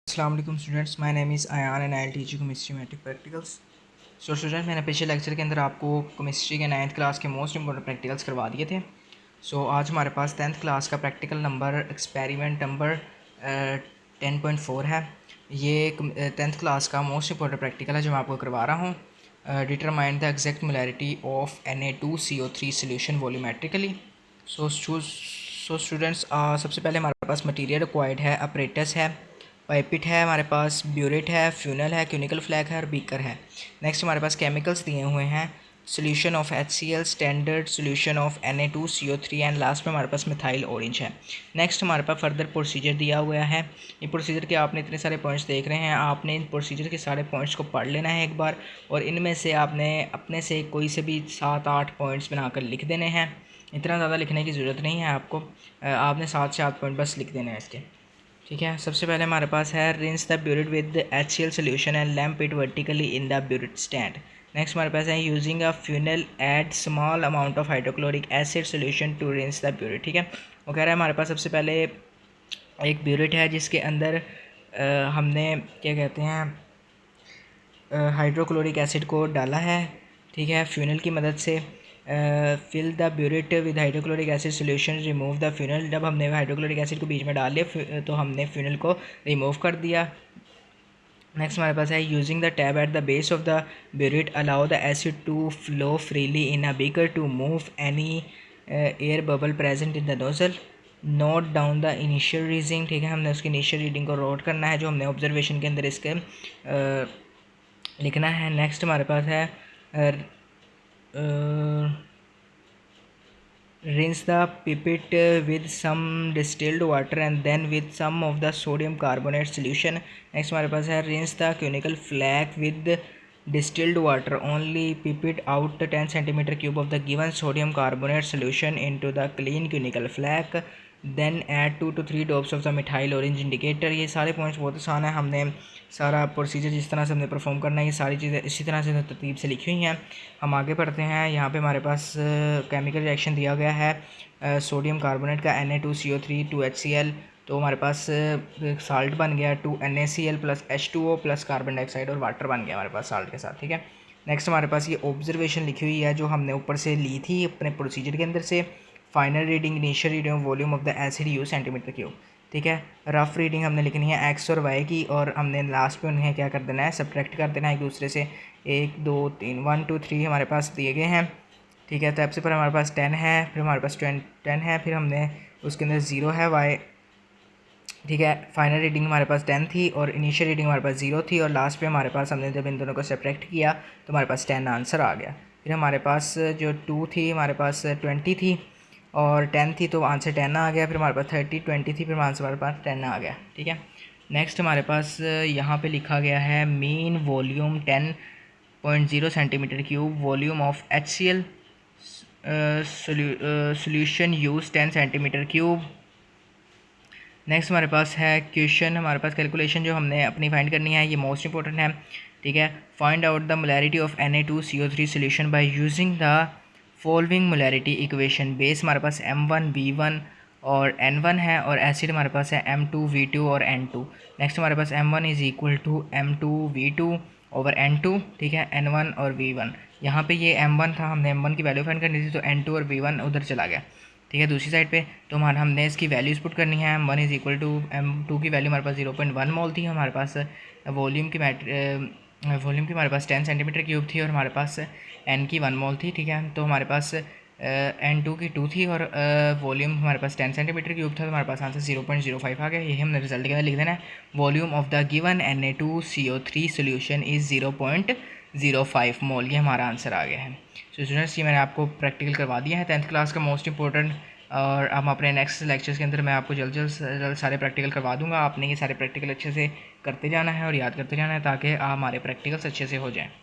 अस्सलाम वालेकुम students, my name is Ayaan and I will teach you chemistry matric practicals. So student, मैंने पिछले lecture के अंदर आपको केमिस्ट्री के 9th क्लास के मोस्ट इंपॉर्टेंट प्रैक्टिकल्स करवा दिए थे। सो आज हमारे पास 10th क्लास का प्रैक्टिकल नंबर एक्सपेरिमेंट नंबर 10.4 है। ये 10th क्लास का मोस्ट इंपॉर्टेंट प्रैक्टिकल है जो मैं आपको करवा रहा हूँ। Determine the exact molarity of Na2CO3 solution volumetrically. So students, सबसे पहले हमारे पास मटेरियल रिक्वायर्ड है, अपरेटस है, पाइपिट है, हमारे पास ब्यूरेट है, फ्यूनल है, क्यूनिकल फ्लैग है और बीकर है। नेक्स्ट हमारे पास केमिकल्स दिए हुए हैं, solution of HCl, standard solution of Na2CO3 and last में हमारे पास मिथाइल ऑरेंज है। नेक्स्ट हमारे पास फर्दर प्रोसीजर दिया हुआ है। ये प्रोसीजर के आपने इतने सारे पॉइंट्स देख रहे हैं, आपने इन प्रोसीजर के सारे पॉइंट्स को पढ़ लेना है एक बार, और इनमें से आपने अपने से कोई से भी 7-8 पॉइंट्स बनाकर लिख देने हैं। इतना ज़्यादा लिखने की ज़रूरत नहीं है आपको, आपने 7 से 8 पॉइंट बस लिख देने हैं इसके। ठीक है, सबसे पहले हमारे पास है rinse the burette with HCl solution and clamp it vertically in the burette stand. Next हमारे पास है using a funnel add small amount of hydrochloric acid solution to rinse the burette. ठीक है, वो कह रहा है हमारे पास सबसे पहले एक ब्यूरेट है जिसके अंदर हमने क्या कहते हैं हाइड्रोक्लोरिक एसिड को डाला है। ठीक है, फ्यूनल की मदद से fill the burette with hydrochloric acid solution, remove the funnel. जब हमने हाइड्रोक्लोरिक एसिड को बीच में डाल लिया तो हमने फ्यूनल को रिमूव कर दिया। नेक्स्ट हमारे पास है using the tab at the base of the burette allow the acid to flow freely in a beaker to move any air bubble present in the nozzle. Note down the initial reading. ठीक है, हमने उसकी initial reading को note करना है जो हमने observation के अंदर इसके लिखना है। नेक्स्ट हमारे पास है rinse the pipette with some distilled water and then with some of the sodium carbonate solution. Next हमारे पास है rinse the conical flake with distilled water only, pipette out 10 centimeter cube of the given sodium carbonate solution into the clean conical flake, then add 2 to 3 drops of the methyl orange indicator। ये सारे points बहुत आसान है, हमने सारा procedure जिस तरह से हमने परफॉर्म करना है ये सारी चीज़ें इसी तरह से तरतीब से लिखी हुई हैं। हम आगे पढ़ते हैं। यहाँ पे हमारे पास केमिकल रिएक्शन दिया गया है सोडियम कार्बोनेट का Na2CO3 2HCl, तो हमारे पास साल्ट बन गया 2NaCl plus H2O plus carbon dioxide और वाटर बन गया हमारे पास साल्ट के साथ। ठीक है, नेक्स्ट हमारे पास ये ऑब्जर्वेशन लिखी हुई है जो हमने ऊपर से ली थी अपने प्रोसीजर के अंदर से। Final reading, initial reading volume of the acid use centimetre cube. ठीक है, रफ रीडिंग हमने लिखनी है एक्स और वाई की, और हमने लास्ट में उन्हें क्या कर देना है, सब्ट्रैक्ट कर देना है एक दूसरे से। 1 2 3 1 2 3 हमारे पास दिए गए हैं। ठीक है, तो सबसे पर हमारे पास 10 है, फिर हमारे पास 10 है, फिर हमने उसके अंदर 0 है वाई। ठीक है, फाइनल रीडिंग हमारे पास 10 थी और इनिशियल रीडिंग हमारे पास 0 थी, और लास्ट पे हमारे पास हमने जब इन दोनों को सब्ट्रैक्ट किया तो हमारे पास 10 आंसर आ गया। फिर हमारे पास जो 2 थी हमारे पास 20 थी और 10 थी तो आंसर 10 आ गया। फिर हमारे पास 30 20 थी, फिर आंसर हमारे पास 10 आ गया। ठीक है, नेक्स्ट हमारे पास यहाँ पे लिखा गया है mean volume 10.0 centimetre cube, volume of HCl solution use 10 centimetre cube. Next हमारे पास है क्वेश्चन, हमारे पास कैलकुलेशन जो हमने अपनी फाइंड करनी है, ये मोस्ट इंपॉर्टेंट है। ठीक है, find out the molarity of Na2CO3 solution by using the following molarity equation. Base हमारे पास M1V1 और N1 है, और एसिड हमारे पास है M2V2 और N2। नेक्स्ट हमारे पास M1 is equal to M2V2 over N2। ठीक है, N1 और V1, यहाँ पे ये M1 था, हमने M1 की वैल्यू फाइंड करनी थी तो N2 और V1 उधर चला गया। ठीक है, दूसरी साइड पे तो हमारा हमने इसकी वैल्यूज़ पुट करनी है। M1 is equal to M2 की वैल्यू हमारे पास 0.1 मोल थी, हमारे पास वॉल्यूम की हमारे पास 10 सेंटीमीटर क्यूब थी, और हमारे पास N की 1 मोल थी। ठीक है, तो हमारे पास N2 की 2 थी और वॉल्यूम हमारे पास 10 सेंटीमीटर क्यूब था, तो हमारे पास आंसर 0.05 आ गया। यही हमने रिजल्ट के अंदर लिख देना है, volume of the given Na2CO3 solution is 0.05 मोल। ये हमारा आंसर आ गया है। सो स्टूडेंट्स, ये मैंने आपको प्रैक्टिकल करवा दिया है 10th क्लास का मोस्ट इंपॉर्टेंट, और हम अपने नेक्स्ट लेक्चर्स के अंदर मैं आपको जल्द सारे प्रैक्टिकल करवा दूंगा। आपने ये सारे प्रैक्टिकल अच्छे से करते जाना है और याद करते जाना है ताकि हमारे प्रैक्टिकल्स अच्छे से हो जाएं।